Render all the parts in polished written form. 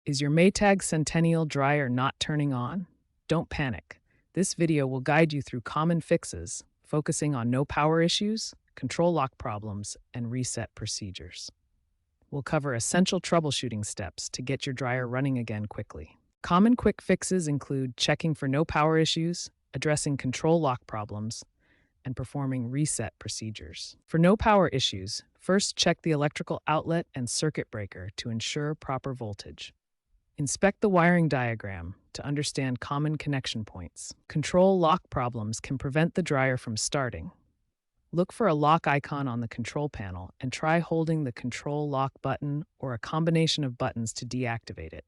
Is your Maytag Centennial dryer not turning on? Don't panic. This video will guide you through common fixes, focusing on no power issues, control lock problems, and reset procedures. We'll cover essential troubleshooting steps to get your dryer running again quickly. Common quick fixes include checking for no power issues, addressing control lock problems, and performing reset procedures. For no power issues, first check the electrical outlet and circuit breaker to ensure proper voltage. Inspect the wiring diagram to understand common connection points. Control lock problems can prevent the dryer from starting. Look for a lock icon on the control panel and try holding the control lock button or a combination of buttons to deactivate it.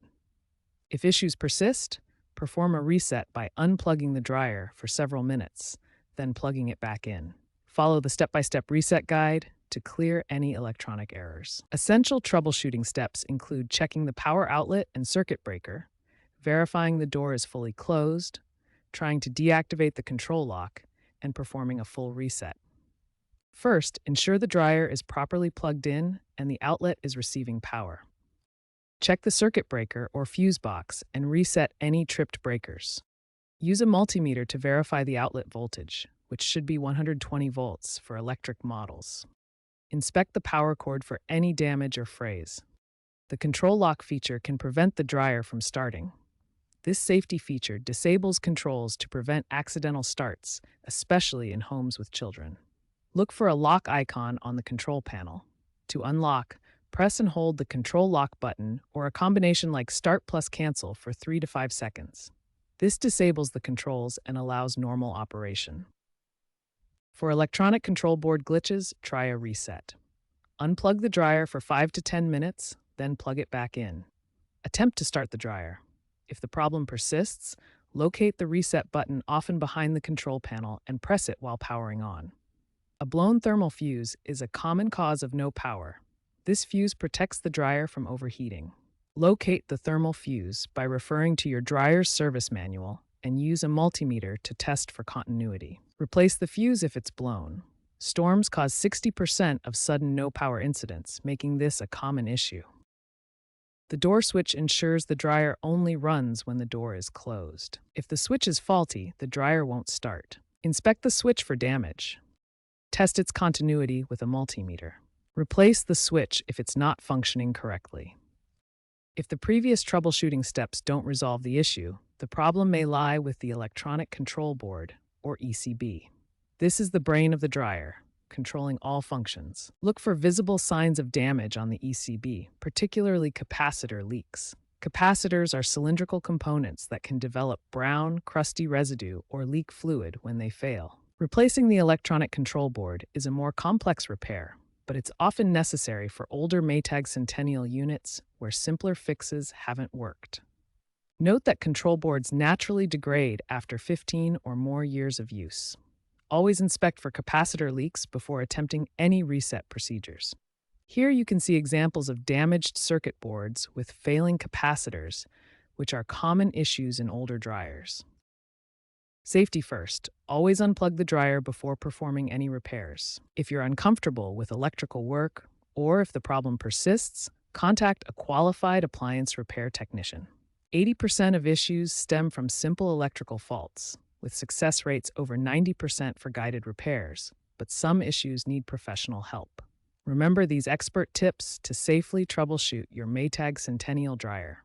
If issues persist, perform a reset by unplugging the dryer for several minutes, then plugging it back in. Follow the step-by-step reset guide to clear any electronic errors. Essential troubleshooting steps include checking the power outlet and circuit breaker, verifying the door is fully closed, trying to deactivate the control lock, and performing a full reset. First, ensure the dryer is properly plugged in and the outlet is receiving power. Check the circuit breaker or fuse box and reset any tripped breakers. Use a multimeter to verify the outlet voltage, which should be 120 volts for electric models. Inspect the power cord for any damage or frays. The control lock feature can prevent the dryer from starting. This safety feature disables controls to prevent accidental starts, especially in homes with children. Look for a lock icon on the control panel. To unlock, press and hold the control lock button or a combination like Start plus Cancel for 3 to 5 seconds. This disables the controls and allows normal operation. For electronic control board glitches, try a reset. Unplug the dryer for 5 to 10 minutes, then plug it back in. Attempt to start the dryer. If the problem persists, locate the reset button often behind the control panel and press it while powering on. A blown thermal fuse is a common cause of no power. This fuse protects the dryer from overheating. Locate the thermal fuse by referring to your dryer's service manual and use a multimeter to test for continuity. Replace the fuse if it's blown. Storms cause 60% of sudden no-power incidents, making this a common issue. The door switch ensures the dryer only runs when the door is closed. If the switch is faulty, the dryer won't start. Inspect the switch for damage. Test its continuity with a multimeter. Replace the switch if it's not functioning correctly. If the previous troubleshooting steps don't resolve the issue, the problem may lie with the electronic control board, or ECB. This is the brain of the dryer, controlling all functions. Look for visible signs of damage on the ECB, particularly capacitor leaks. Capacitors are cylindrical components that can develop brown, crusty residue or leak fluid when they fail. Replacing the electronic control board is a more complex repair, but it's often necessary for older Maytag Centennial units where simpler fixes haven't worked. Note that control boards naturally degrade after 15 or more years of use. Always inspect for capacitor leaks before attempting any reset procedures. Here you can see examples of damaged circuit boards with failing capacitors, which are common issues in older dryers. Safety first. Always unplug the dryer before performing any repairs. If you're uncomfortable with electrical work, or if the problem persists, contact a qualified appliance repair technician. 80% of issues stem from simple electrical faults, with success rates over 90% for guided repairs, but some issues need professional help. Remember these expert tips to safely troubleshoot your Maytag Centennial dryer.